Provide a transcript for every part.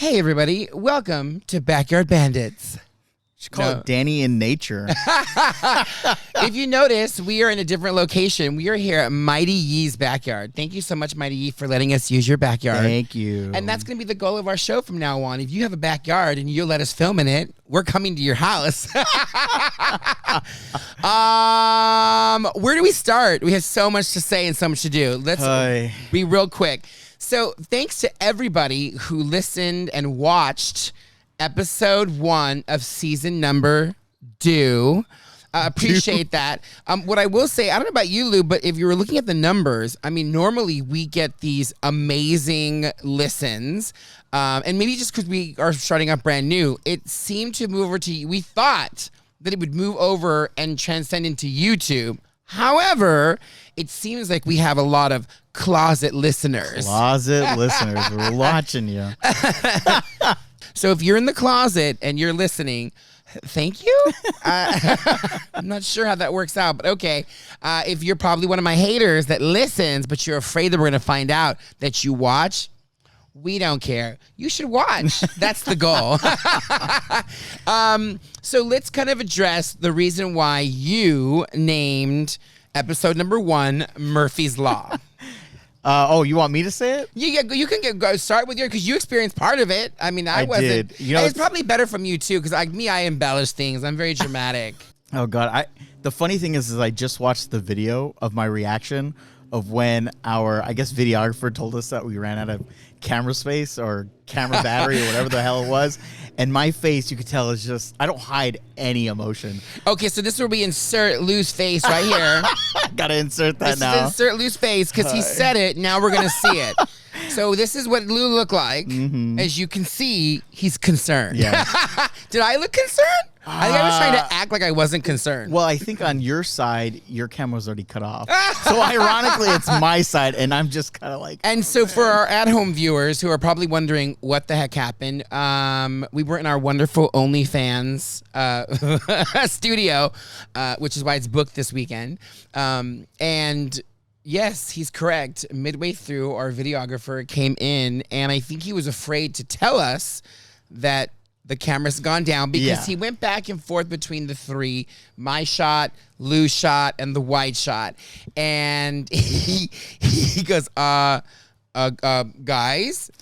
Hey, everybody. Welcome to Backyard Bandits. Should call it Danny in Nature. If you notice, we are in a different location. We are here at Mighty Yee's backyard. Thank you so much, Mighty Yee, for letting us use your backyard. Thank you. And that's going to be the goal of our show from now on. If you have a backyard and you'll let us film in it, we're coming to your house. Where do we start? We have so much to say and so much to do. Let's be real quick. So thanks to everybody who listened and watched episode 1 of season number 2. Appreciate that. What I will say, I don't know about you, Lou, but if you were looking at the numbers, I mean, normally we get these amazing listens. And maybe just because we are starting up brand new, it seemed to move over to, we thought that it would move over and transcend into YouTube. However, it seems like we have a lot of closet listeners. We're watching you. So if you're in the closet and you're listening, thank you. I'm not sure how that works out, but okay. If you're probably one of my haters that listens, but you're afraid that we're going to find out that you watch, we don't care. You should watch. That's the goal. So let's kind of address the reason why you named episode number 1 Murphy's Law. You want me to say it? Yeah, you can go start with yours because you experienced part of it. I mean, I wasn't. Did. You know, it's probably better from you too because I embellish things. I'm very dramatic. Oh God, the funny thing is I just watched the video of my reaction of when our videographer told us that we ran out of camera space or camera battery or whatever the hell it was. And my face, you could tell, is just, I don't hide any emotion. Okay, so this is where we insert Lou's face right here. Gotta insert that now. Insert Lou's face because he said it. Now we're going to see it. So this is what Lou looked like. Mm-hmm. As you can see, he's concerned. Yeah. Did I look concerned? I think I was trying to act like I wasn't concerned. Well, I think on your side, your camera was already cut off. So ironically, it's my side, and I'm just kind of like... And so for our at-home viewers who are probably wondering what the heck happened, we were in our wonderful OnlyFans studio, which is why it's booked this weekend. And... yes, he's correct. Midway through, our videographer came in, and I think he was afraid to tell us that the camera's gone down because he went back and forth between the 3, my shot, Lou's shot, and the white shot. And he goes, guys?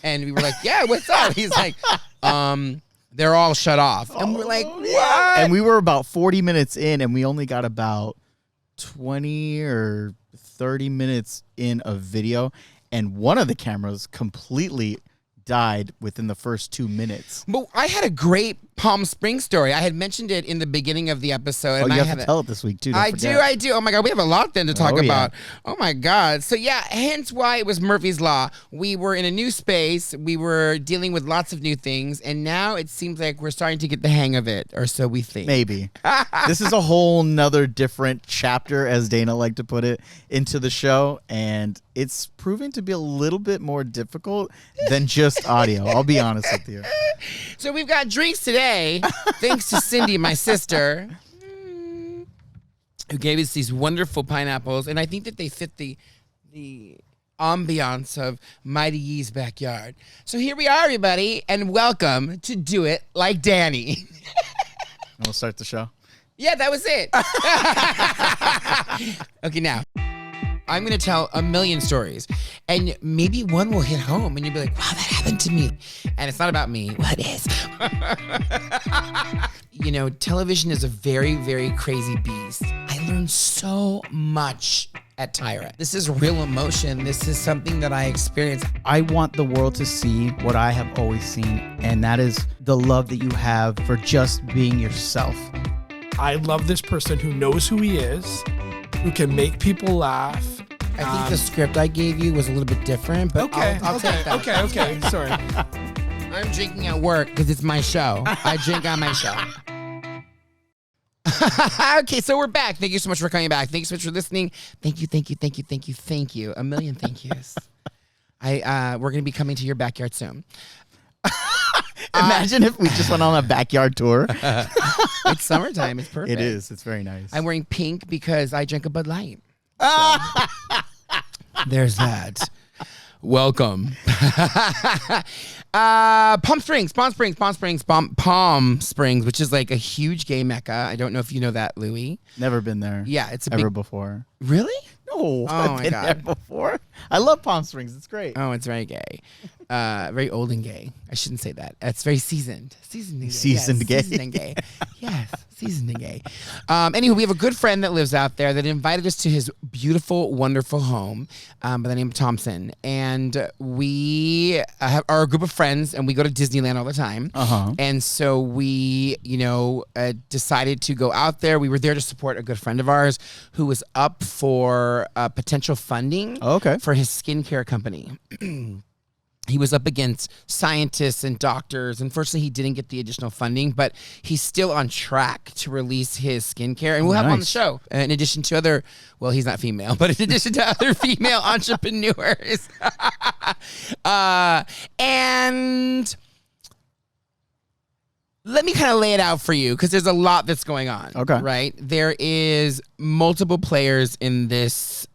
And we were like, yeah, what's up? He's like, they're all shut off. And we're like, what? And we were about 40 minutes in, and we only got about 20 or 30 minutes in of video, and one of the cameras completely died within the first 2 minutes. But I had a great Palm Springs story. I had mentioned it in the beginning of the episode. Oh, and you have to tell it this week, too. I do. Oh, my God. We have a lot then to talk about. Oh, my God. So, yeah, hence why it was Murphy's Law. We were in a new space. We were dealing with lots of new things. And now it seems like we're starting to get the hang of it, or so we think. Maybe. This is a whole nother different chapter, as Dana liked to put it, into the show. And it's proving to be a little bit more difficult than just audio. I'll be honest with you. So we've got drinks today, thanks to Cindy, my sister, who gave us these wonderful pineapples. And I think that they fit the ambiance of Mighty Yee's backyard. So here we are, everybody, and welcome to Do It Like Danny. And we'll start the show. Yeah, that was it. Okay, now. I'm going to tell a million stories, and maybe one will hit home, and you'll be like, wow, that happened to me. And it's not about me. Well, it is. You know, television is a very, very crazy beast. I learned so much at Tyra. This is real emotion. This is something that I experienced. I want the world to see what I have always seen, and that is the love that you have for just being yourself. I love this person who knows who he is, who can make people laugh. I think the script I gave you was a little bit different, but I'll take that. Okay, sorry. I'm drinking at work because it's my show. I drink on my show. Okay, so we're back. Thank you so much for coming back. Thank you so much for listening. Thank you. A million thank yous. We're going to be coming to your backyard soon. Imagine if we just went on a backyard tour. It's summertime. It's perfect. It is. It's very nice. I'm wearing pink because I drink a Bud Light. So, there's that. welcome. Palm Springs, which is like a huge gay mecca. I don't know if you know that, Louis. Never been there. Yeah, it's a ever big... before. Really? No, Oh I've been there before. I love Palm Springs. It's great. Oh, it's very gay. Very old and gay. I shouldn't say that. It's very seasoned. Seasoned and gay. Seasoned gay. Seasoned and gay. Yes, seasoned and gay. Anyway, we have a good friend that lives out there that invited us to his beautiful, wonderful home by the name of Thompson. And we are a group of friends, and we go to Disneyland all the time. Uh-huh. And so we, decided to go out there. We were there to support a good friend of ours who was up for potential funding for his skincare company. He was up against scientists and doctors. Unfortunately, he didn't get the additional funding, but he's still on track to release his skincare. And we'll have him on the show. In addition to other, well, he's not female, but in addition to other female entrepreneurs. And let me kind of lay it out for you because there's a lot that's going on. Okay. Right? There is multiple players in this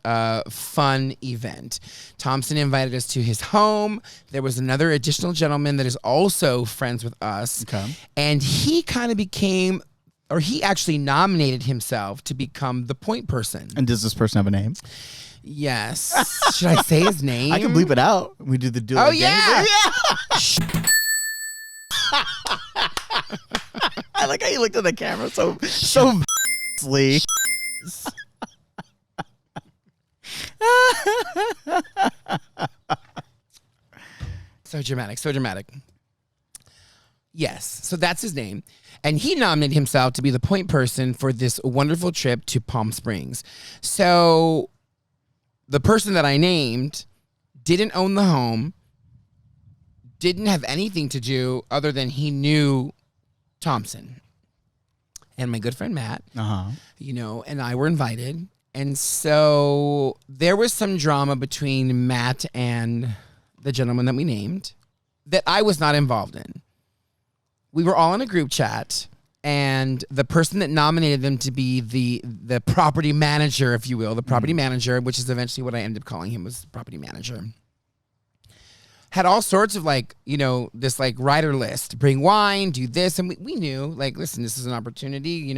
fun event. Thompson invited us to his home. There was another additional gentleman that is also friends with us. Okay. And he kind of became, or he actually nominated himself to become the point person. And does this person have a name? Yes. Should I say his name? I can bleep it out. We do the dual. Oh, yeah. I like how you looked at the camera so Lee. So dramatic. Yes, so that's his name. And he nominated himself to be the point person for this wonderful trip to Palm Springs. So the person that I named didn't own the home, didn't have anything to do other than he knew Thompson. And my good friend Matt, and I were invited. And so there was some drama between Matt and the gentleman that we named that I was not involved in. We were all in a group chat, and the person that nominated them to be the property manager, if you will, the property manager, which is eventually what I ended up calling him, was the property manager, had all sorts of this rider list, bring wine, do this. And we knew, listen, this is an opportunity,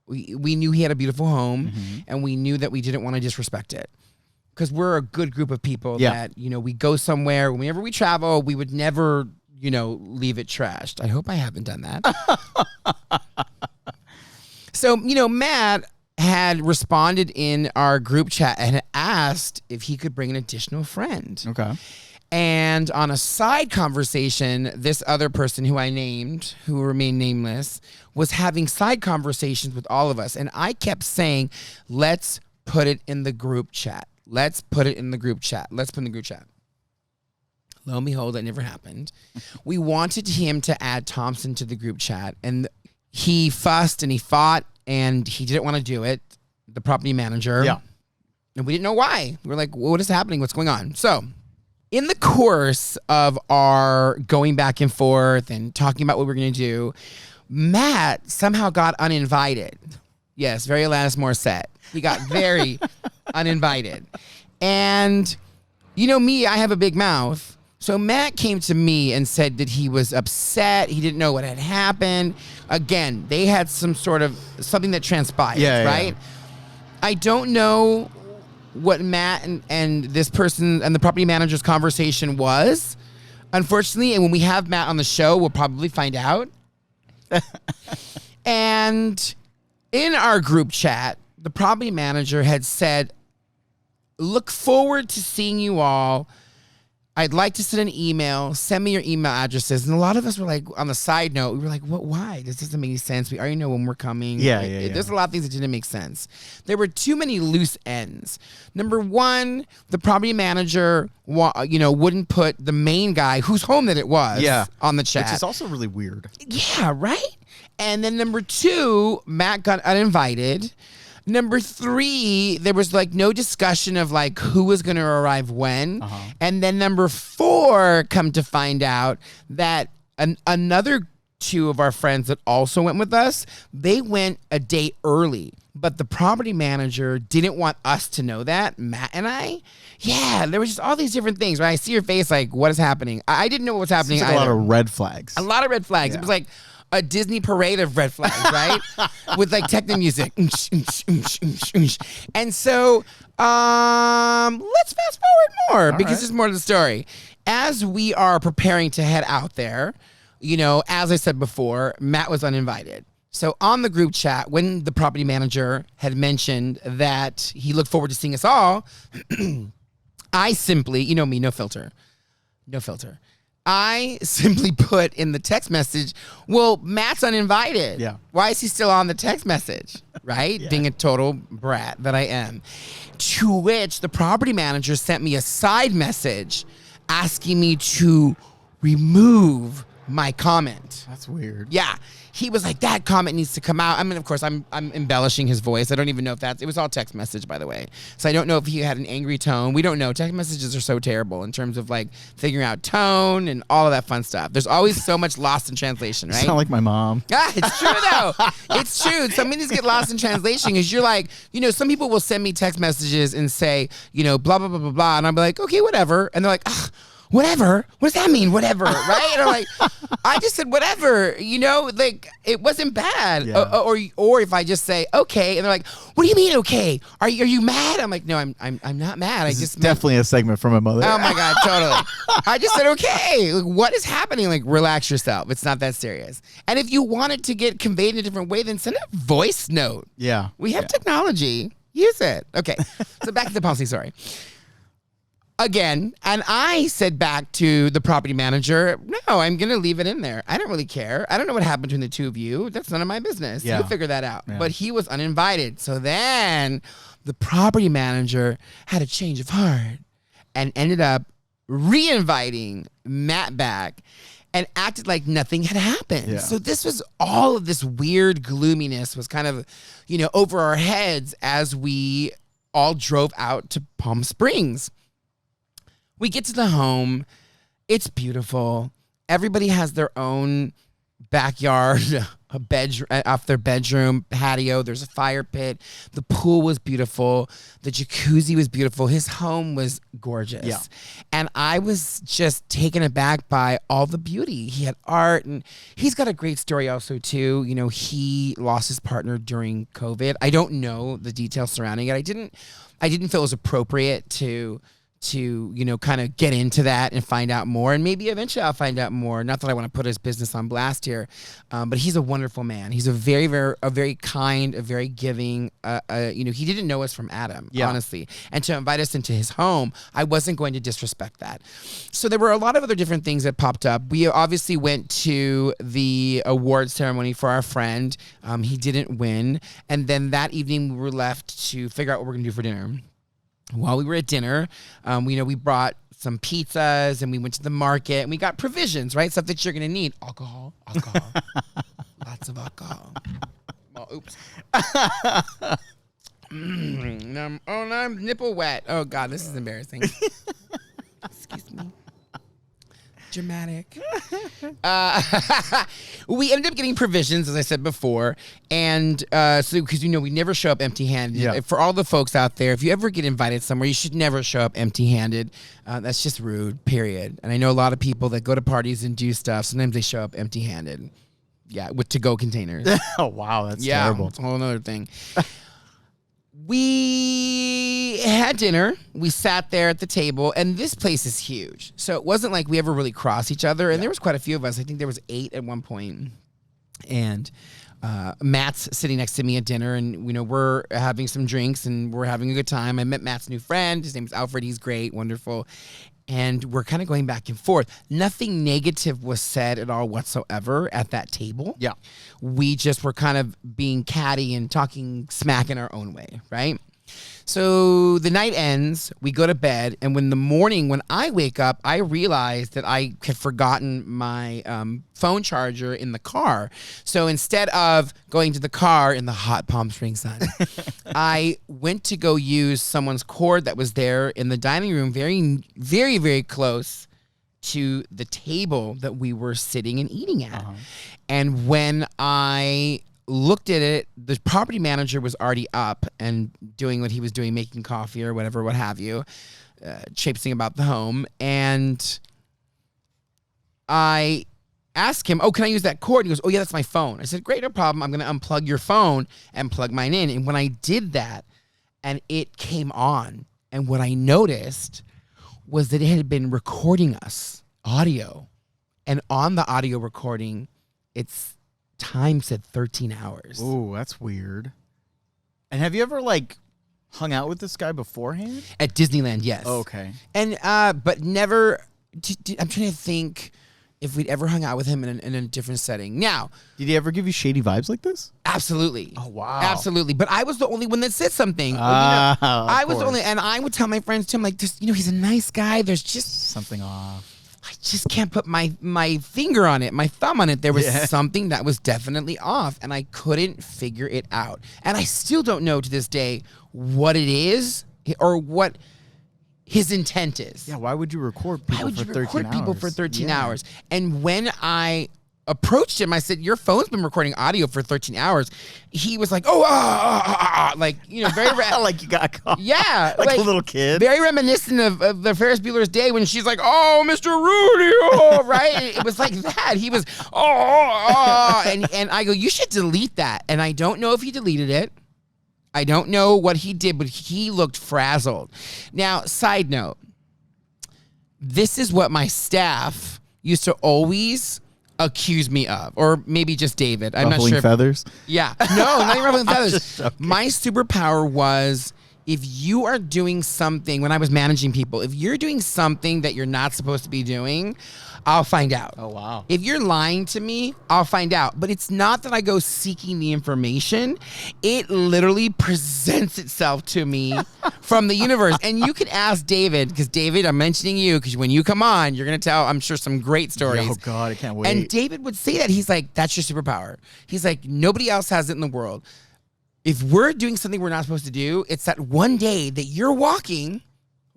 we knew he had a beautiful home and we knew that we didn't want to disrespect it because we're a good group of people that, we go somewhere, whenever we travel, we would never, leave it trashed. I hope I haven't done that. So, Matt had responded in our group chat and had asked if he could bring an additional friend. Okay. And on a side conversation, this other person who I named, who remained nameless, was having side conversations with all of us. And I kept saying, let's put it in the group chat. Let's put it in the group chat. Let's put it in the group chat. Lo and behold, that never happened. We wanted him to add Thompson to the group chat. And he fussed and he fought and he didn't want to do it. The property manager. Yeah. And we didn't know why. We were like, what is happening? What's going on? So in the course of our going back and forth and talking about what we're going to do, Matt somehow got uninvited. Yes, very Alanis Morissette. He got very uninvited. And me, I have a big mouth. So Matt came to me and said that he was upset. He didn't know what had happened. Again, they had something that transpired, right? Yeah. I don't know what Matt and this person and the property manager's conversation was, unfortunately. And when we have Matt on the show, we'll probably find out. And in our group chat, the property manager had said, look forward to seeing you all. I'd like to send an email. Send me your email addresses. And a lot of us were like, on the side note, we were like, what? Why? This doesn't make any sense. We already know when we're coming. Yeah. There's a lot of things that didn't make sense. There were too many loose ends. Number one, the property manager, wouldn't put the main guy, whose home that it was, on the chat. Which is also really weird. Yeah, right? And then number two, Matt got uninvited. Number three, there was no discussion of who was going to arrive when. And then number four, come to find out that another two of our friends that also went with us, they went a day early. But the property manager didn't want us to know that, Matt and I. Yeah, there was just all these different things, right? I see your face like, what is happening? I didn't know what was happening Seems like either. a lot of red flags. A lot of red flags. Yeah. It was like a Disney parade of red flags, right? With like techno music. And so let's fast forward more because there's more to the story. As we are preparing to head out there, you know, as I said before, Matt was uninvited. So on the group chat, when the property manager had mentioned that he looked forward to seeing us all, I simply, you know me, no filter. I simply put in the text message, well, Matt's uninvited. Yeah. Why is he still on the text message? Right? Yeah. Being a total brat that I am. To which the property manager sent me a side message asking me to remove my comment. That's weird. Yeah. He was like, that comment needs to come out. I mean, of course, I'm embellishing his voice. I don't even know if it was all text message, by the way. So I don't know if he had an angry tone. We don't know. Text messages are so terrible in terms of like figuring out tone and all of that fun stuff. There's always so much lost in translation, right? Sound like my mom. Ah, it's true though. It's true. Some things get lost in translation because you're like, you know, some people will send me text messages and say, you know, blah, blah, blah, blah, blah. And I'll be like, okay, whatever. And they're like, whatever? What does that mean? Whatever, right? And I'm like, I just said whatever, you know, like it wasn't bad. Yeah. Or if I just say okay, and they're like, what do you mean okay? Are you mad? I'm like, no, I'm not mad. This is definitely a segment from my mother. Oh my God, totally. I just said okay. Like, what is happening? Like, relax yourself. It's not that serious. And if you want it to get conveyed in a different way, then send a voice note. Yeah. We have technology. Use it. Okay. So back to the policy. Sorry. Again, and I said back to the property manager, no, I'm going to leave it in there. I don't really care. I don't know what happened between the two of you. That's none of my business. Yeah. You figure that out. Yeah. But he was uninvited. So then the property manager had a change of heart and ended up re-inviting Matt back and acted like nothing had happened. Yeah. So this was all of this weird gloominess was kind of, you know, over our heads as we all drove out to Palm Springs. We get to the home. It's beautiful. Everybody has their own backyard, a bedroom, off their bedroom patio. There's a fire pit. The pool was beautiful. The jacuzzi was beautiful. His home was gorgeous. Yeah. And I was just taken aback by all the beauty. He had art, and he's got a great story also too. You know, he lost his partner during COVID. I don't know the details surrounding it. I didn't feel it was appropriate to you know, kind of get into that and find out more. And maybe eventually I'll find out more. Not that I want to put his business on blast here, but he's a wonderful man. He's a very kind, a very giving, you know, he didn't know us from Adam, honestly. And to invite us into his home, I wasn't going to disrespect that. So there were a lot of other different things that popped up. We obviously went to the award ceremony for our friend. He didn't win. And then that evening we were left to figure out what we're going to do for dinner. While we were at dinner, we brought some pizzas and we went to the market and we got provisions, right? Stuff that you're going to need. Alcohol. Lots of alcohol. Oh, oops. I'm nipple wet. Oh, God, this is embarrassing. Excuse me. Dramatic. We ended up getting provisions, as I said before, and so because we never show up empty-handed. Yeah. For all the folks out there, if you ever get invited somewhere, you should never show up empty-handed. That's just rude. Period. And I know a lot of people that go to parties and do stuff. Sometimes they show up empty-handed. Yeah, with to-go containers. Oh wow, that's terrible. It's a whole other thing. We had dinner. We sat there at the table, and this place is huge. So it wasn't like we ever really crossed each other. And there was quite a few of us. I think there was 8 at one point. And Matt's sitting next to me at dinner, and we're having some drinks, and we're having a good time. I met Matt's new friend. His name's Alfred. He's great, wonderful. And we're kind of going back and forth. Nothing negative was said at all whatsoever at that table. Yeah. We just were kind of being catty and talking smack in our own way, right? So the night ends, we go to bed, and when I wake up, I realize that I had forgotten my phone charger in the car. So instead of going to the car in the hot Palm Springs sun, I went to go use someone's cord that was there in the dining room, very, very, very close to the table that we were sitting and eating at. And when I looked at it, the property manager was already up and doing what he was doing, making coffee or whatever, what have you, traipsing about the home. And I asked him, oh, can I use that cord? He goes, oh, yeah, that's my phone. I said, great, no problem. I'm going to unplug your phone and plug mine in. And when I did that, and it came on, and what I noticed was that it had been recording us audio. And on the audio recording, its time said 13 hours. Oh, that's weird. And have you ever, like, hung out with this guy beforehand? At Disneyland, yes. Oh, okay. And, but never, I'm trying to think if we'd ever hung out with him in a different setting. Now. Did he ever give you shady vibes like this? Absolutely. Oh, wow. Absolutely. But I was the only one that said something. I was the only, and I would tell my friends too, I'm like, just, he's a nice guy. There's just something off. I just can't put my finger on it, my thumb on it. There was something that was definitely off, and I couldn't figure it out. And I still don't know to this day what it is or what his intent is. Yeah, why would you record people for 13 hours? Why would you record people for 13 hours? And when I approached him, I said, your phone's been recording audio for 13 hours. He was like, like, very like you got caught. Yeah. like a little kid. Very reminiscent of the Ferris Bueller's Day when she's like, oh, Mr. Rudy, right? It was like that. He was, and I go, you should delete that. And I don't know if he deleted it. I don't know what he did, but he looked frazzled. Now, side note, this is what my staff used to always accuse me of, or maybe just David. I'm ruffling not sure. Feathers? Yeah. No, not even ruffling feathers. My superpower was if you are doing something, when I was managing people, if you're doing something that you're not supposed to be doing, I'll find out. Oh, wow. If you're lying to me, I'll find out. But it's not that I go seeking the information. It literally presents itself to me from the universe. And you can ask David, because David, I'm mentioning you, because when you come on, you're going to tell, I'm sure, some great stories. Oh, God, I can't wait. And David would say that. He's like, that's your superpower. He's like, nobody else has it in the world. If we're doing something we're not supposed to do, it's that one day that you're walking,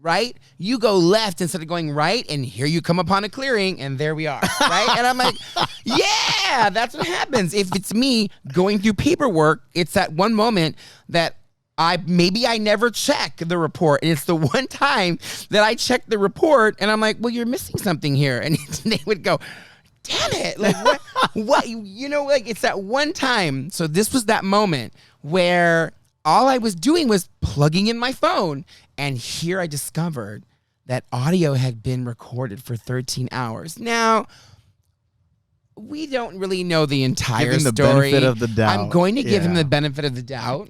right? You go left instead of going right, and here you come upon a clearing, and there we are, right? And I'm like, yeah, that's what happens. If it's me going through paperwork, it's that one moment that I never check the report, and it's the one time that I check the report, and I'm like, well, you're missing something here. And they would go, damn it, like what, like it's that one time. So this was that moment where all I was doing was plugging in my phone, and here I discovered that audio had been recorded for 13 hours. Now, we don't really know the entire Give him the story. benefit of the doubt. I'm going to give him the benefit of the doubt.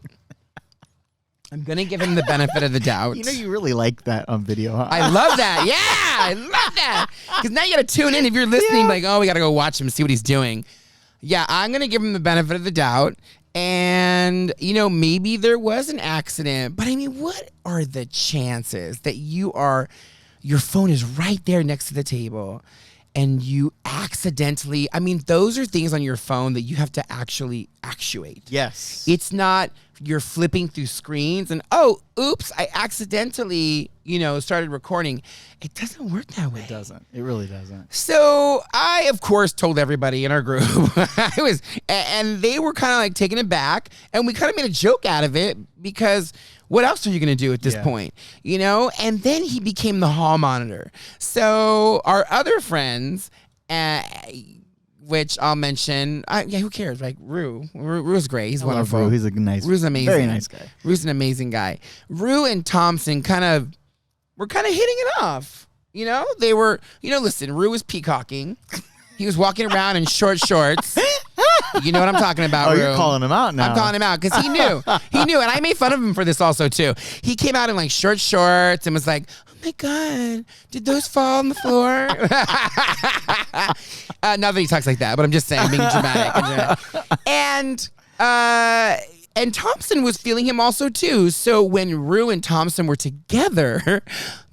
I'm going to give him the benefit of the doubt. You really like that on video, huh? I love that. Yeah, I love that. Because now you got to tune in. If you're listening, like, oh, we got to go watch him, see what he's doing. Yeah, I'm going to give him the benefit of the doubt. And, maybe there was an accident. But, I mean, what are the chances that your phone is right there next to the table and you accidentally, those are things on your phone that you have to actually actuate. Yes. It's not you're flipping through screens and, oh, oops, I accidentally, started recording. It doesn't work that way. It doesn't. It really doesn't. So I, of course, told everybody in our group. And they were kind of like taken aback, and we kind of made a joke out of it because what else are you going to do at this point? And then he became the hall monitor. So our other friends, which I'll mention, who cares? Like Rue's great. He's wonderful. Rue. He's Rue's amazing. Very nice guy. Rue's an amazing guy. Rue and Thompson were kind of hitting it off. They were, listen, Rue was peacocking. He was walking around in short shorts. You know what I'm talking about, Rue. You're calling him out now. I'm calling him out because he knew. He knew, and I made fun of him for this also, too. He came out in, like, short shorts and was like, oh, my God, did those fall on the floor? Not that he talks like that, but I'm just saying, being dramatic. And Thompson was feeling him also, too. So when Rue and Thompson were together,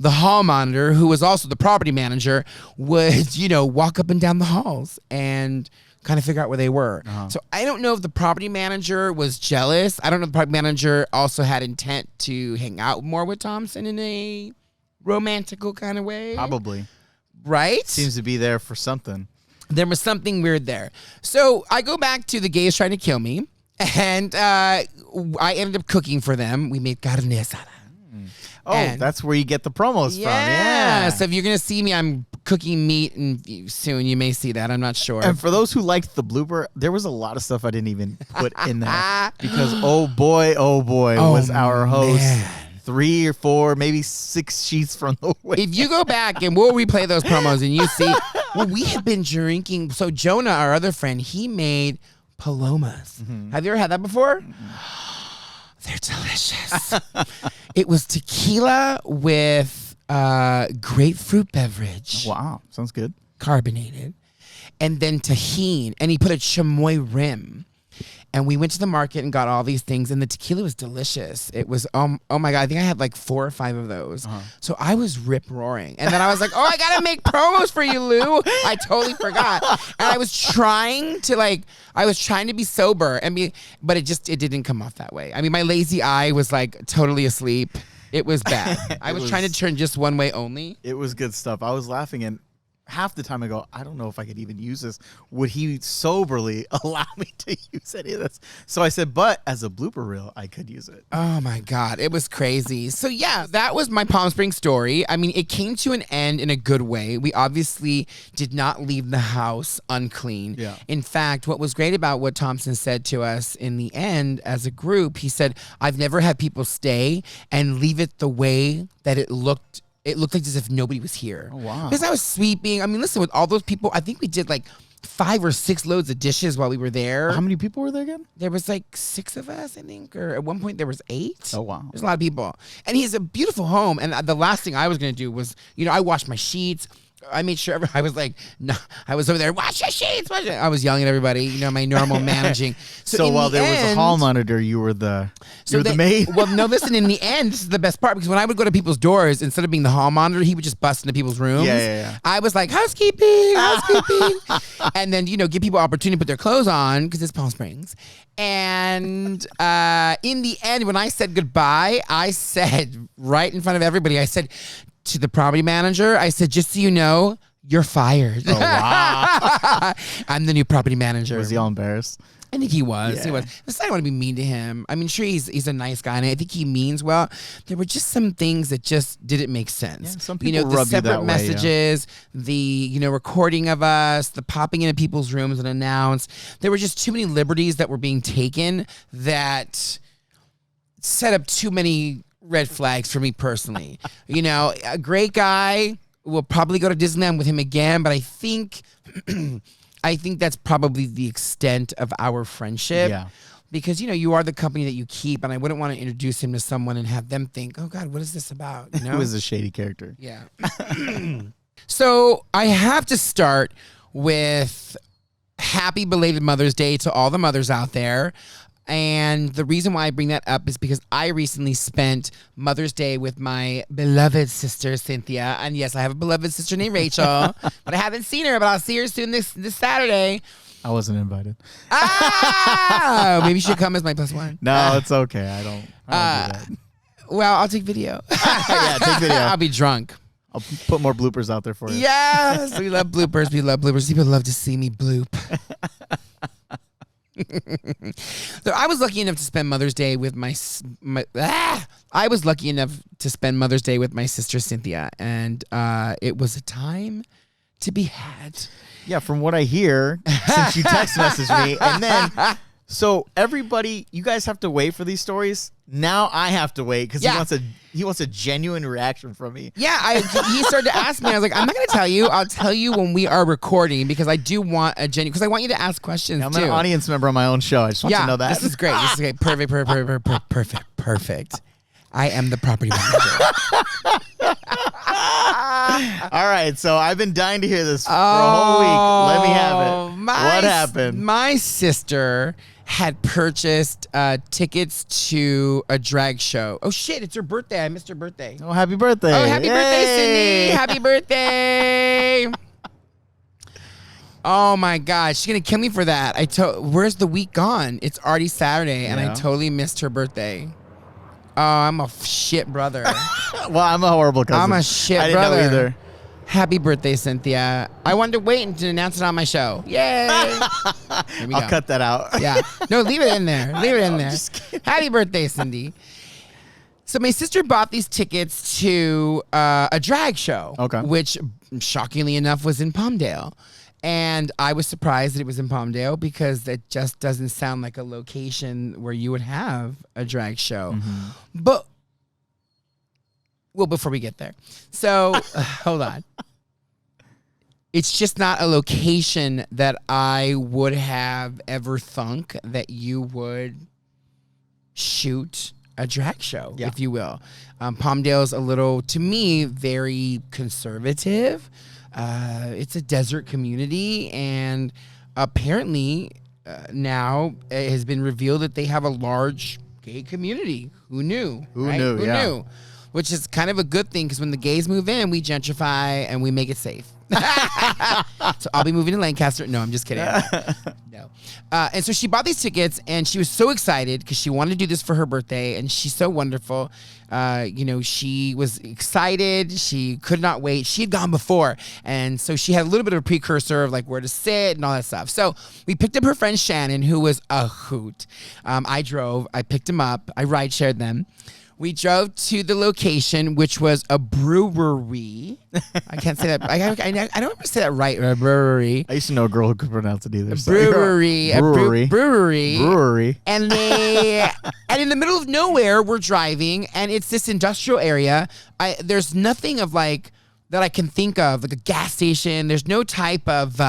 the hall monitor, who was also the property manager, would, walk up and down the halls and kind of figure out where they were. So I don't know if the property manager was jealous. I don't know if the property manager also had intent to hang out more with Thompson in a romantical kind of way. Probably. Right? Seems to be there for something. There was something weird there. So I go back to the gays trying to kill me, and I ended up cooking for them. We made carne asada. Oh, And- that's where you get the promos from. Yeah. So if you're going to see me, I'm cooking meat, and soon you may see that. I'm not sure. And for those who liked the blooper, there was a lot of stuff I didn't even put in there because oh boy, was our host man. 3 or 4, maybe 6 sheets from the way. If you go back and we'll replay those promos and you see, well, we had been drinking. So Jonah, our other friend, he made palomas. Have you ever had that before? They're delicious. It was tequila with grapefruit beverage, Wow, sounds good. carbonated, and then tahini, and he put a chamoy rim. And we went to the market and got all these things, and the tequila was delicious. It was, oh my God, I think I had like 4 or 5 of those. So I was rip roaring. And then I was like, oh, I got to make promos for you, Lou. I totally forgot. And I was trying to be sober, but it didn't come off that way. I mean, my lazy eye was like totally asleep. It was bad. I was trying to turn just one way only. It was good stuff. I was laughing, and half the time I go, I don't know if I could even use this. Would he soberly allow me to use any of this? So I said, but as a blooper reel, I could use it. Oh my God, it was crazy. So yeah, that was my Palm Springs story. I mean, it came to an end in a good way. We obviously did not leave the house unclean. Yeah. In fact, what was great about what Thompson said to us in the end as a group, he said, I've never had people stay and leave it the way that it looked. It looked like as if nobody was here. Oh, wow. Because I was sweeping. I mean, listen, with all those people, I think we did like 5 or 6 loads of dishes while we were there. How many people were there again? There was like 6 of us, I think, or at one point there was 8. Oh, wow. There's a lot of people. And he has a beautiful home. And the last thing I was going to do was, I washed my sheets. I made sure I was like, no, I was over there, wash your sheets, wash it. I was yelling at everybody, my normal managing. So while there was a hall monitor, you were the maid? Well, no, listen, in the end, this is the best part, because when I would go to people's doors, instead of being the hall monitor, he would just bust into people's rooms. Yeah. I was like, housekeeping. And then, give people opportunity to put their clothes on, because it's Palm Springs. And in the end, when I said goodbye, I said right in front of everybody, I said to the property manager, I said, just so you know, you're fired. Oh, wow. I'm the new property manager. Was he all embarrassed? I think he was. Yeah. He was. I don't want to be mean to him. I mean, sure, he's a nice guy, and I think he means well. There were just some things that just didn't make sense. Yeah, some people the rub you separate that way, messages, the recording of us, the popping into people's rooms and announce. There were just too many liberties that were being taken that set up too many red flags for me personally. A great guy. We'll probably go to Disneyland with him again, but I think that's probably the extent of our friendship. Yeah. Because, you are the company that you keep, and I wouldn't want to introduce him to someone and have them think, oh, God, what is this about? He was a shady character. Yeah. So I have to start with happy belated Mother's Day to all the mothers out there. And the reason why I bring that up is because I recently spent Mother's Day with my beloved sister, Cynthia. And yes, I have a beloved sister named Rachel, but I haven't seen her, but I'll see her soon this Saturday. I wasn't invited. Maybe you should come as my +1. No, it's okay. I don't do that. Well, I'll take video. Yeah, take video. I'll be drunk. I'll put more bloopers out there for you. Yes, we love bloopers. We love bloopers. People love to see me bloop. So I was lucky enough to spend Mother's Day with I was lucky enough to spend Mother's Day with my sister Cynthia, and it was a time to be had. Yeah, from what I hear, since you text messaged me, and then so everybody, you guys have to wait for these stories. Now I have to wait because he wants a genuine reaction from me. Yeah, he started to ask me. I was like, I'm not going to tell you. I'll tell you when we are recording because I do want a genuine. Because I want you to ask questions. I'm too. an audience member on my own show. I just want you to know that. This is great. This is great. Perfect. I am the property manager. All right, so I've been dying to hear this for a whole week. Let me have it. What happened? My sister had purchased tickets to a drag show. Oh shit, it's her birthday. I missed her birthday. Oh, happy birthday. Oh, happy birthday, Cindy. Happy birthday. Oh my God, she's gonna kill me for that. Where's the week gone? It's already Saturday, and I totally missed her birthday. Oh, I'm a shit brother. Well, I'm a horrible cousin. I'm a shit I didn't brother. know either. Happy birthday, Cynthia. I wanted to wait and to announce it on my show. Yay. I'll cut that out. Yeah. No, leave it in there. Leave it in there. Happy birthday, Cindy. So my sister bought these tickets to a drag show, which shockingly enough was in Palmdale. And I was surprised that it was in Palmdale because that just doesn't sound like a location where you would have a drag show. But, well, before we get there. So, hold on. It's just not a location that I would have ever thunk that you would shoot a drag show, if you will. Palmdale's a little, to me, very conservative. It's a desert community, and apparently now it has been revealed that they have a large gay community. Who knew? Who knew? Which is kind of a good thing because when the gays move in, we gentrify and we make it safe. So I'll be moving to Lancaster. No, I'm just kidding. No. And so she bought these tickets and she was so excited because she wanted to do this for her birthday, and she's so wonderful. She was excited. She could not wait. She had gone before. And so she had a little bit of a precursor of like where to sit and all that stuff. So we picked up her friend Shannon, who was a hoot. I drove. I picked him up. I ride shared them. We drove to the location, which was a brewery. I can't say that. I don't ever say that right. A brewery. I used to know a girl who could pronounce it either. Brewery. Brewery. And and in the middle of nowhere, we're driving, and it's this industrial area. There's nothing of like that I can think of, like a gas station. There's no type of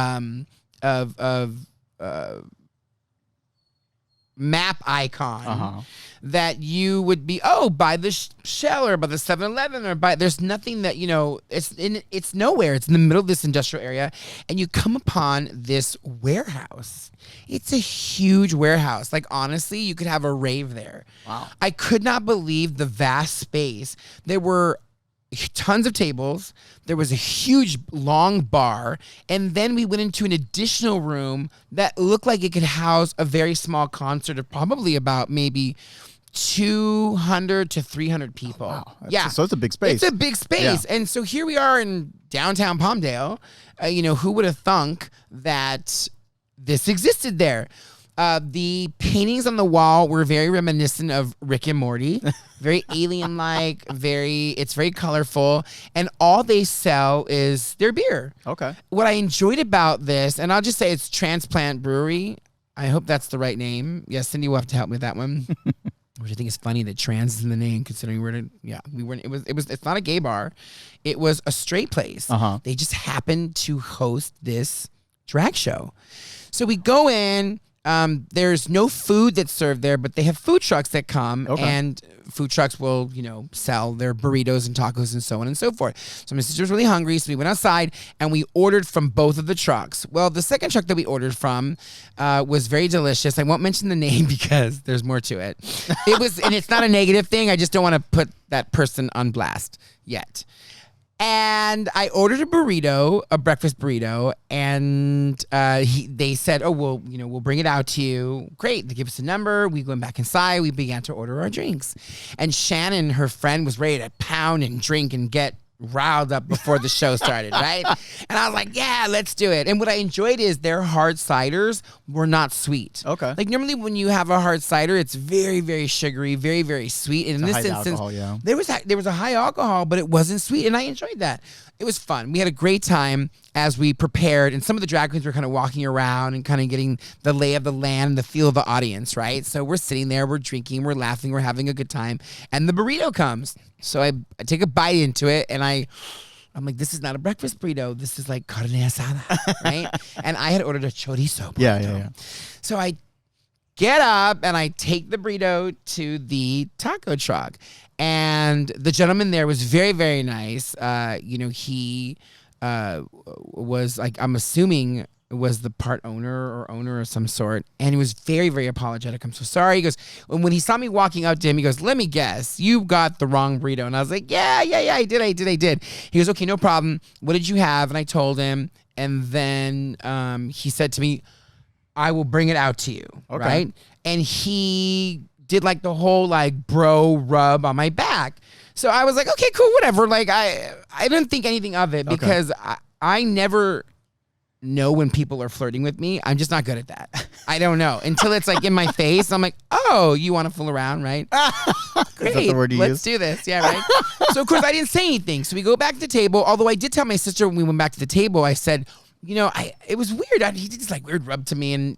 map icon that you would be, by the Shell or by the 7-Eleven or by, there's nothing that, it's nowhere. It's in the middle of this industrial area, and you come upon this warehouse. It's a huge warehouse. Like, honestly, you could have a rave there. Wow. I could not believe the vast space. There were tons of tables. There was a huge long bar, and then we went into an additional room that looked like it could house a very small concert of probably about maybe 200 to 300 people. Oh, wow. So it's a big space. It's a big space. Yeah. And so here we are in downtown Palmdale. Who would have thunk that this existed there? The paintings on the wall were very reminiscent of Rick and Morty, very alien-like, it's very colorful, and all they sell is their beer. Okay. What I enjoyed about this, and I'll just say it's Transplant Brewery. I hope that's the right name. Yes, Cindy will have to help me with that one. Which I think is funny that trans is in the name, considering it's not a gay bar. It was a straight place. They just happened to host this drag show. So we go in. There's no food that's served there, but they have food trucks that come, and food trucks will, sell their burritos and tacos and so on and so forth. So my sister was really hungry, so we went outside and we ordered from both of the trucks. Well, the second truck that we ordered from was very delicious. I won't mention the name because there's more to it. It was, and it's not a negative thing. I just don't want to put that person on blast yet. And I ordered a breakfast burrito, and they said, we'll bring it out to you. Great. They give us a number. We went back inside. We began to order our drinks. And Shannon, her friend, was ready to pound and drink and get riled up before the show started, right? And I was like, yeah, let's do it. And what I enjoyed is their hard ciders were not sweet. Okay. Like normally when you have a hard cider, it's very, very sugary, very, very sweet. And in this instance, alcohol, yeah. there was a high alcohol, but it wasn't sweet, and I enjoyed that. It was fun. We had a great time as we prepared, and some of the drag queens were kind of walking around and kind of getting the lay of the land and the feel of the audience, right? So we're sitting there, we're drinking, we're laughing, we're having a good time, and the burrito comes. So I take a bite into it, and I'm like, this is not a breakfast burrito. This is like carne asada, right? And I had ordered a chorizo burrito. Yeah. So I get up and I take the burrito to the taco truck. And the gentleman there was very, very nice. He was like, I'm assuming was the part owner of some sort. And he was very, very apologetic. I'm so sorry. He goes, when he saw me walking up to him, he goes, let me guess, you got the wrong burrito. And I was like, yeah, I did. He goes, okay, no problem. What did you have? And I told him. And then he said to me, I will bring it out to you. Okay. Right? And he did like the whole like bro rub on my back. So I was like, okay, cool, whatever. Like I didn't think anything of it because I never know when people are flirting with me. I'm just not good at that. I don't know until it's like in my face. I'm like, oh, you want to fool around, right? Great. Is that the word you Let's use? do this. Yeah, right. So of course I didn't say anything. So we go back to the table. Although I did tell my sister when we went back to the table, I said, you know, it was weird. He did this like weird rub to me and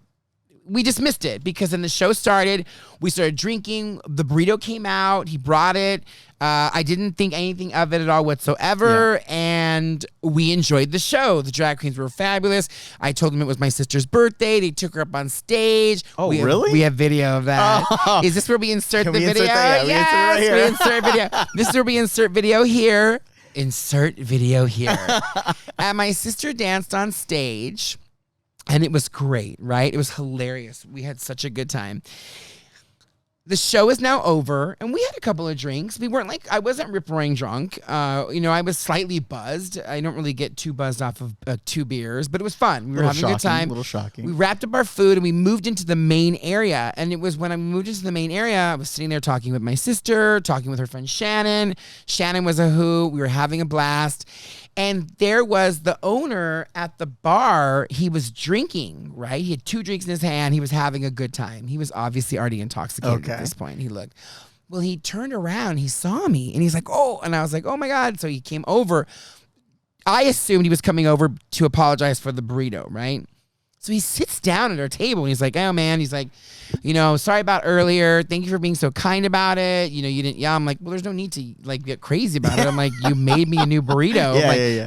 we dismissed it because then the show started. We started drinking. The burrito came out. He brought it. I didn't think anything of it at all whatsoever. Yeah. And we enjoyed the show. The drag queens were fabulous. I told them it was my sister's birthday. They took her up on stage. Oh, really? We have video of that. Oh. Is this where we insert the video? Insert that? Yeah, yes, we insert video. This is where we insert video here. Insert video here. And my sister danced on stage. And it was great, right? It was hilarious. We had such a good time. The show is now over, and we had a couple of drinks. We weren't like, I wasn't rip-roaring drunk. You know, I was slightly buzzed. I don't really get too buzzed off of 2 beers, but it was fun. We were having a good time. A little shocking. We wrapped up our food, and we moved into the main area. And it was when I moved into the main area, I was sitting there talking with my sister, talking with her friend Shannon. Shannon was a hoot. We were having a blast. And there was the owner at the bar. He was drinking, right? He had 2 drinks in his hand. He was having a good time. He was obviously already intoxicated at this point. He looked. Well, he turned around. He saw me. And he's like, oh. And I was like, oh, my God. So he came over. I assumed he was coming over to apologize for the burrito, right? So he sits down at our table. And he's like, oh, man. He's like, you know, sorry about earlier. Thank you for being so kind about it. You know, you didn't. Yeah, I'm like, well, there's no need to like get crazy about it. I'm like, you made me a new burrito.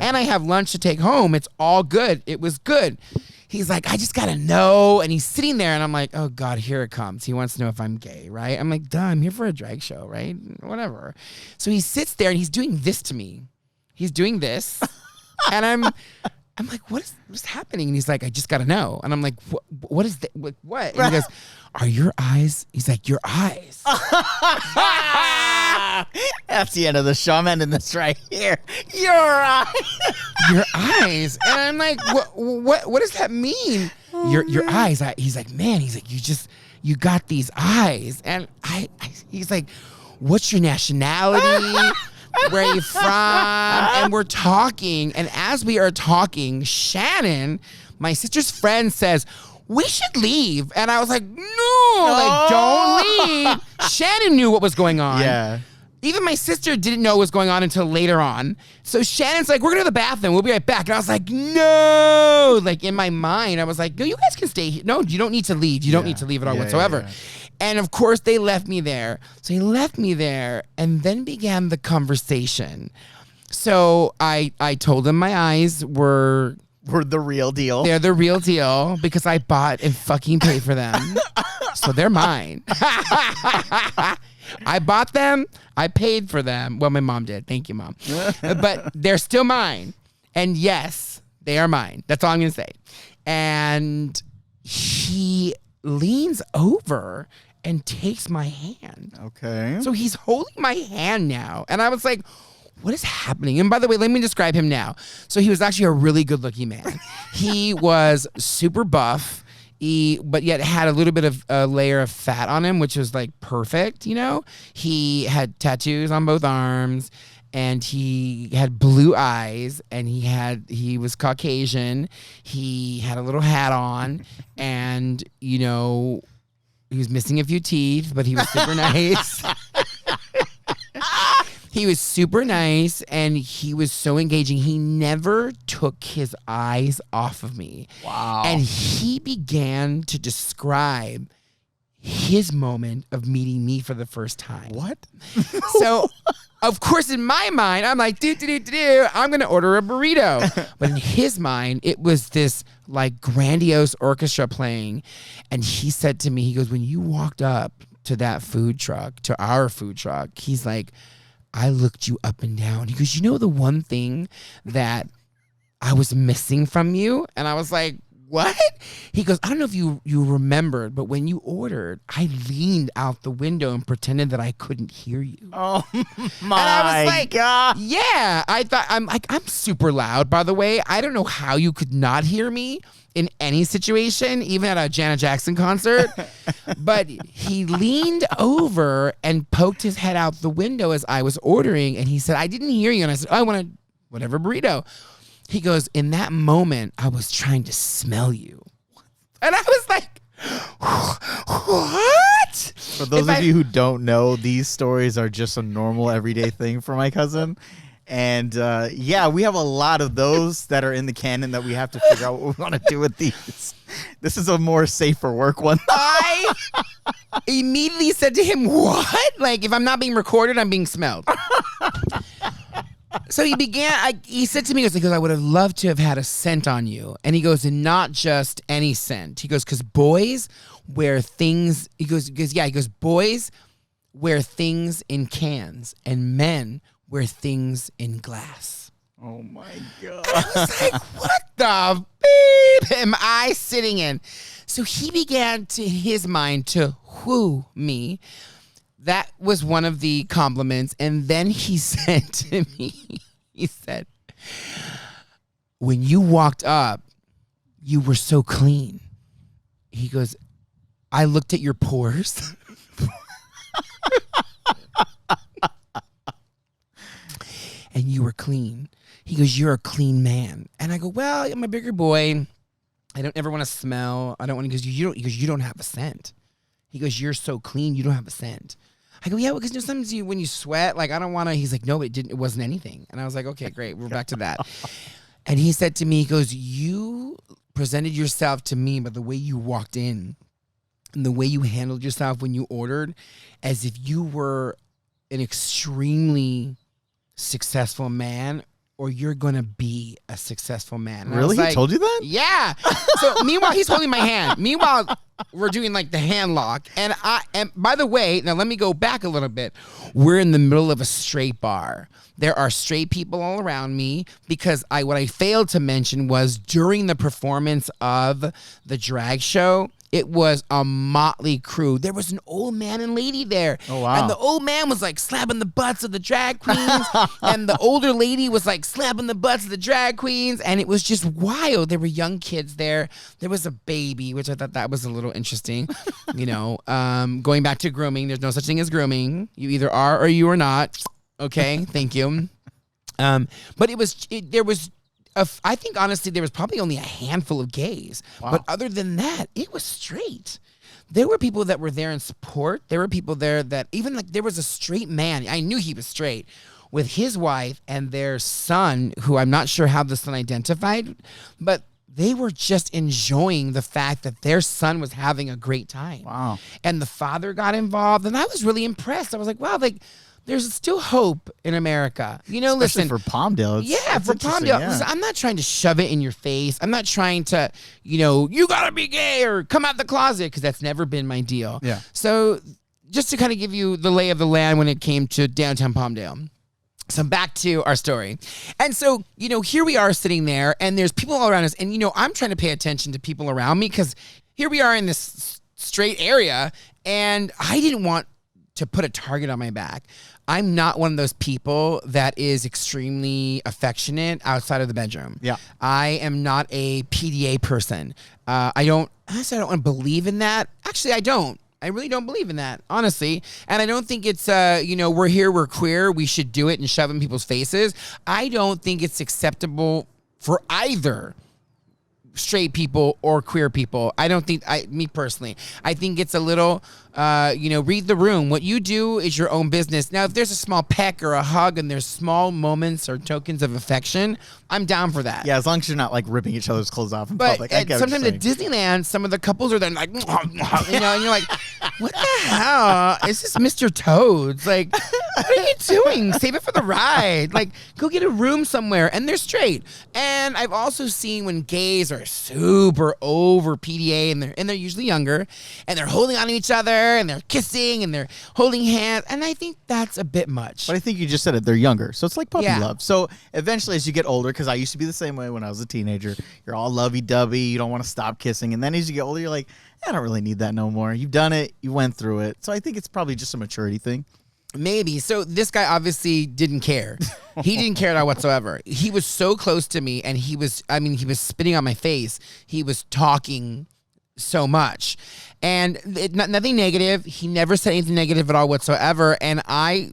And I have lunch to take home. It's all good. It was good. He's like, I just got to know. And he's sitting there and I'm like, oh God, here it comes. He wants to know if I'm gay, right? I'm like, duh, I'm here for a drag show, right? Whatever. So he sits there and he's doing this to me. He's doing this. And I'm like, what's happening? And he's like, I just got to know. And I'm like, what is that? What? And he goes, are your eyes? He's like, your eyes. That's the end of the show. I'm ending this right here. Your eyes. Your eyes. And I'm like, what does that mean? Oh, your eyes. He's like, man, he's like, you got these eyes. And he's like, what's your nationality? Where are you from? And we're talking. And as we are talking, Shannon, my sister's friend, says, we should leave. And I was like, no, like, don't leave. Shannon knew what was going on. Yeah. Even my sister didn't know what was going on until later on. So Shannon's like, we're going to the bathroom. We'll be right back. And I was like, no. Like, in my mind, I was like, no, you guys can stay here. No, you don't need to leave. You don't need to leave at all whatsoever. Yeah. And, of course, they left me there. So he left me there and then began the conversation. So I told him my eyes were the real deal. They're the real deal because I bought and fucking paid for them. So they're mine. I bought them. I paid for them. Well, my mom did. Thank you, Mom. But they're still mine. And yes, they are mine. That's all I'm going to say. And he leans over and takes my hand. Okay. So he's holding my hand now. And I was like, what is happening? And by the way, let me describe him now. So he was actually a really good looking man. He was super buff. But yet had a little bit of a layer of fat on him, which was like perfect, you know? He had tattoos on both arms and he had blue eyes and he was Caucasian. He had a little hat on and, you know, he was missing a few teeth, but he was super nice. He was super nice and he was so engaging. He never took his eyes off of me. Wow. And he began to describe his moment of meeting me for the first time. What? So, of course, in my mind, I'm like, I'm going to order a burrito. But in his mind, it was this like grandiose orchestra playing. And he said to me, he goes, when you walked up to that food truck, to our food truck, he's like, I looked you up and down. He goes, you know the one thing that I was missing from you? And I was like, what? He goes, I don't know if you remembered, but when you ordered, I leaned out the window and pretended that I couldn't hear you. Oh my and I was like, God. Yeah. I thought, I'm super loud, by the way. I don't know how you could not hear me in any situation, even at a Janet Jackson concert. But he leaned over and poked his head out the window as I was ordering. And he said, I didn't hear you. And I said, I want a whatever burrito. He goes, in that moment, I was trying to smell you. And I was like, what? For those of you who don't know, these stories are just a normal everyday thing for my cousin. And yeah, we have a lot of those that are in the canon that we have to figure out what we want to do with these. This is a more safer work one. I immediately said to him, what? Like, if I'm not being recorded, I'm being smelled. So he said to me, he goes, I would have loved to have had a scent on you. And he goes, and not just any scent. He goes, because boys wear things, boys wear things in cans and men wear things in glass. Oh my God. I was like, what the beep am I sitting in? So he began to, in his mind, to woo me. That was one of the compliments. And then he said to me, he said, when you walked up, you were so clean. He goes, I looked at your pores. And you were clean. He goes, you're a clean man. And I go, well, I'm a bigger boy. I don't ever want to smell. I don't want to, you don't have a scent. He goes, you're so clean, you don't have a scent. I go, yeah, because sometimes when you sweat, like, I don't want to. He's like, no, it wasn't anything. And I was like, okay, great. We're back to that. And he said to me, he goes, you presented yourself to me by the way you walked in and the way you handled yourself when you ordered, as if you were an extremely successful man, or you're going to be a successful man. And really? Like, he told you that? Yeah. So meanwhile, he's holding my hand. Meanwhile, we're doing like the hand lock. And by the way, now let me go back a little bit. We're in the middle of a straight bar. There are straight people all around me because what I failed to mention was during the performance of the drag show, it was a motley crew. There was an old man and lady there. Oh, wow. And the old man was like slapping the butts of the drag queens. And the older lady was like slapping the butts of the drag queens. And it was just wild. There were young kids there. There was a baby, which I thought that was a little interesting. Going back to grooming, there's no such thing as grooming. You either are or you are not. Okay, thank you. But I think honestly there was probably only a handful of gays. Wow. But other than that, it was straight. There were people that were there in support. There were people there that even like there was a straight man. I knew he was straight with his wife and their son, who I'm not sure how the son identified, but they were just enjoying the fact that their son was having a great time. Wow. And the father got involved, and I was really impressed. I was like, wow, like, there's still hope in America. Especially listen. for Palmdale. For Palmdale. Yeah. Listen, I'm not trying to shove it in your face. I'm not trying to, you gotta be gay or come out the closet, because that's never been my deal. Yeah. So just to kind of give you the lay of the land when it came to downtown Palmdale. So back to our story. And so, here we are sitting there and there's people all around us. And, I'm trying to pay attention to people around me because here we are in this straight area and I didn't want to put a target on my back. I'm not one of those people that is extremely affectionate outside of the bedroom. Yeah. I am not a PDA person. I don't want to believe in that. Actually, I don't. I really don't believe in that, honestly. And I don't think it's, we're here, we're queer, we should do it and shove it in people's faces. I don't think it's acceptable for either straight people or queer people. I don't think, me personally, I think it's a little, read the room. What you do is your own business. Now, if there's a small peck or a hug and there's small moments or tokens of affection, I'm down for that. Yeah, as long as you're not like ripping each other's clothes off in but public. I get sometimes at Disneyland, some of the couples are then like, and you're like, what the hell? Is this Mr. Toads? Like, what are you doing? Save it for the ride. Like, go get a room somewhere. And they're straight. And I've also seen when gays are super over PDA and they're usually younger and they're holding on to each other and they're kissing and they're holding hands. And I think that's a bit much. But I think you just said it. They're younger. So it's like puppy Yeah. love. So eventually as you get older, because I used to be the same way when I was a teenager, you're all lovey-dovey. You don't want to stop kissing. And then as you get older, you're like, I don't really need that no more. You've done it. You went through it. So I think it's probably just a maturity thing. Maybe. So this guy obviously didn't care. He didn't care at all whatsoever. He was so close to me and he was spitting on my face. He was talking so much. And nothing negative. He never said anything negative at all whatsoever. And I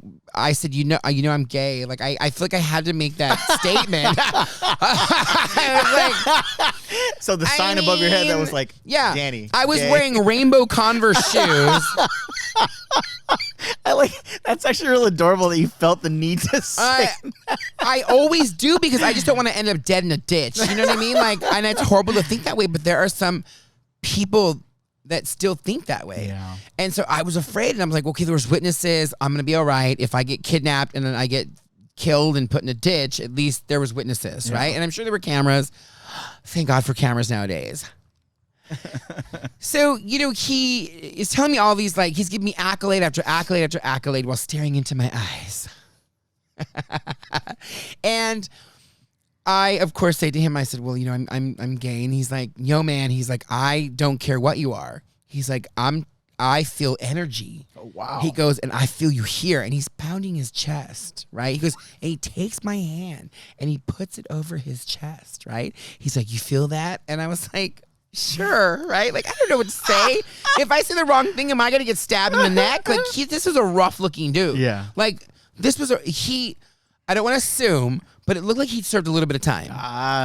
said, you know, I'm gay. Like I feel like I had to make that statement. I was like, So the sign above your head that was like, yeah, Danny. I was gay. wearing rainbow Converse shoes. That's actually real adorable that you felt the need to say. I always do because I just don't want to end up dead in a ditch. You know what I mean? Like, and it's horrible to think that way, but there are some people that still think that way. Yeah. And so I was afraid, and I was like, okay, there's witnesses. I'm going to be all right. If I get kidnapped and then I get killed and put in a ditch, at least there was witnesses, right? And I'm sure there were cameras. Thank God for cameras nowadays. So, you know, he is telling me all these, like, he's giving me accolade after accolade after accolade while staring into my eyes. And I, of course, say to him, I said, well, you know, I'm gay. And he's like, yo, man, he's like, I don't care what you are. He's like, I feel energy. Oh, wow. He goes, and I feel you here. And he's pounding his chest, right? He goes, and he takes my hand and he puts it over his chest, right? He's like, you feel that? And I was like, sure, right? Like, I don't know what to say. If I say the wrong thing, am I going to get stabbed in the neck? Like, this was a rough looking dude. Yeah. Like, this was I don't want to assume, but it looked like he'd served a little bit of time.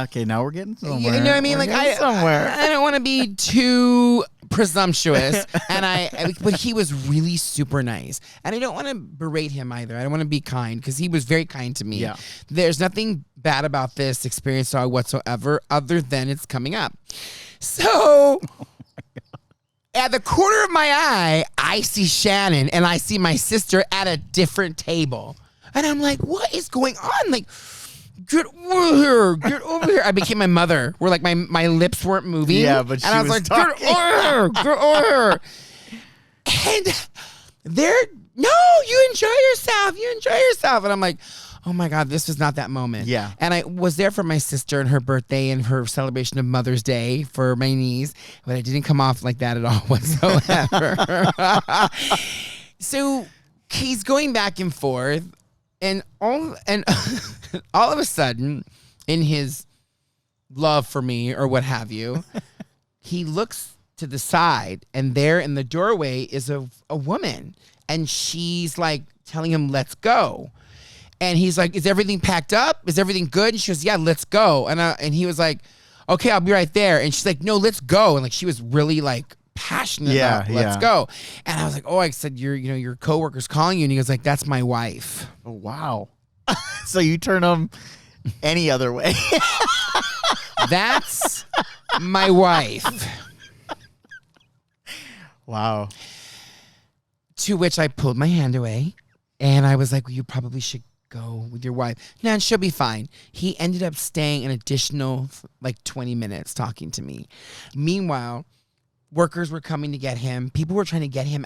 Okay, now we're getting somewhere. You know what I mean? We're Like, getting somewhere. I don't want to be too presumptuous, but he was really super nice, and I don't want to berate him either. I don't want to be kind because he was very kind to me. Yeah. There's nothing bad about this experience whatsoever, other than it's coming up. So. At the corner of my eye, I see Shannon and I see my sister at a different table. And I'm like, what is going on? Like, get over here. Get over here. I became my mother where like my lips weren't moving. Yeah, but she and I was was like, talking. get over here. Get over here. And no, you enjoy yourself. You enjoy yourself. And I'm like, oh my God, this was not that moment. Yeah. And I was there for my sister and her birthday and her celebration of Mother's Day for my niece, but I didn't come off like that at all whatsoever. So he's going back and forth, and all of a sudden, in his love for me or what have you, he looks to the side, and there in the doorway is a woman, and she's like telling him, let's go. And he's like, is everything packed up? Is everything good? And she goes, yeah, let's go. And he was like, okay, I'll be right there. And she's like, no, let's go. And like, she was really like passionate about let's go. And I was like, oh, I said, your coworker's calling you. And he goes like, that's my wife. Oh, wow. So you turn them any other way. That's my wife. Wow. To which I pulled my hand away. And I was like, well, you probably should go with your wife. No, she'll be fine. He ended up staying an additional like 20 minutes talking to me. Meanwhile, workers were coming to get him. People were trying to get him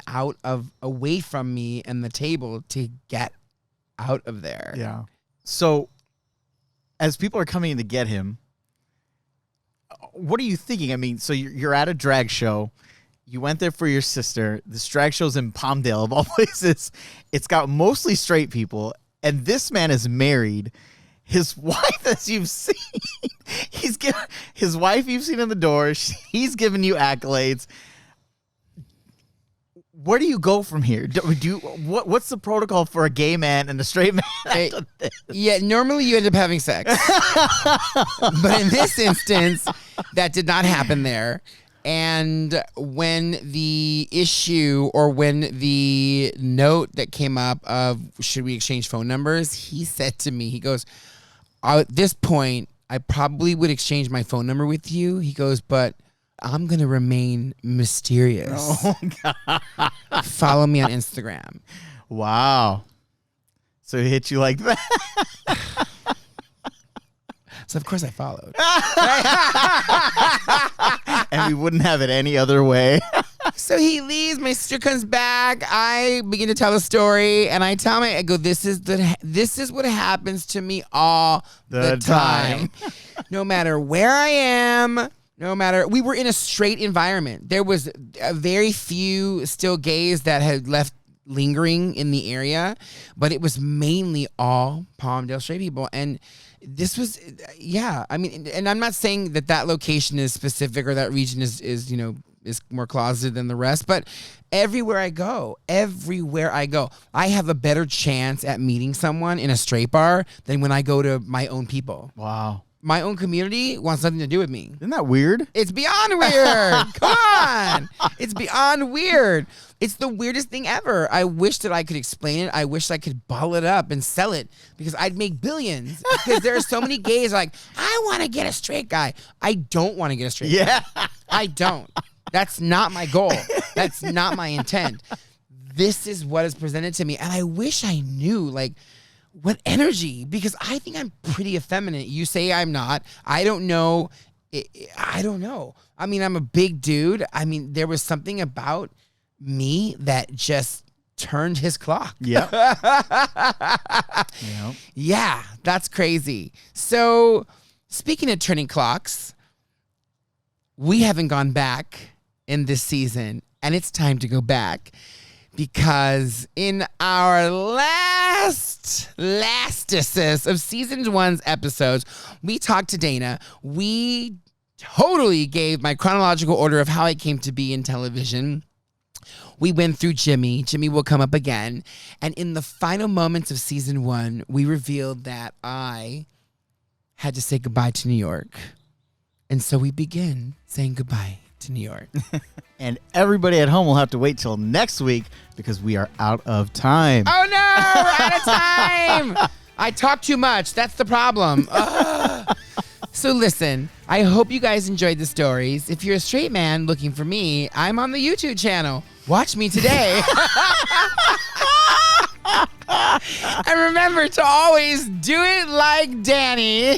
away from me and the table to get out of there. Yeah. So as people are coming to get him, what are you thinking? I mean, so you're at a drag show. You went there for your sister. This drag show's in Palmdale, of all places. It's got mostly straight people. And this man is married. His wife, as you've seen, his wife you've seen in the door. He's giving you accolades. Where do you go from here? What's the protocol for a gay man and a straight man? Yeah, normally you end up having sex. But in this instance, that did not happen there. And when the issue or when the note that came up of should we exchange phone numbers, he said to me, he goes, at this point, I probably would exchange my phone number with you. He goes, but I'm going to remain mysterious. Oh, God. Follow me on Instagram. Wow. So he hit you like that? So, of course, I followed. And we wouldn't have it any other way. So he leaves. My sister comes back. I begin to tell the story, and I tell I go, this is what happens to me all the time. No matter where I am, we were in a straight environment. There was a very few still gays that had left lingering in the area, but it was mainly all Palmdale straight people. And this was, I mean, and I'm not saying that location is specific or that region is more closeted than the rest, but everywhere I go, I have a better chance at meeting someone in a straight bar than when I go to my own people. Wow. My own community wants nothing to do with me. Isn't that weird? It's beyond weird. Come on. It's beyond weird. It's the weirdest thing ever. I wish that I could explain it. I wish I could ball it up and sell it because I'd make billions. Because there are so many gays like, I want to get a straight guy. I don't want to get a straight guy. I don't. That's not my goal. That's not my intent. This is what is presented to me. And I wish I knew, like, what energy, because I think I'm pretty effeminate. You say I'm not. I don't know. I don't know. I mean, I'm a big dude. I mean, there was something about me that just turned his clock. Yeah. Yeah, that's crazy. So, speaking of turning clocks, we haven't gone back in this season, and it's time to go back. Because in our lastest of season 1's episodes, we talked to Dana. We totally gave my chronological order of how I came to be in television. We went through Jimmy. Jimmy will come up again. And in the final moments of season 1, we revealed that I had to say goodbye to New York. And so we begin saying goodbye to New York. And everybody at home will have to wait till next week because we are out of time. Oh no, we're out of time. I talk too much. That's the problem. So listen, I hope you guys enjoyed the stories. If you're a straight man looking for me, I'm on the YouTube channel. Watch me today. And remember to always do it like Danny.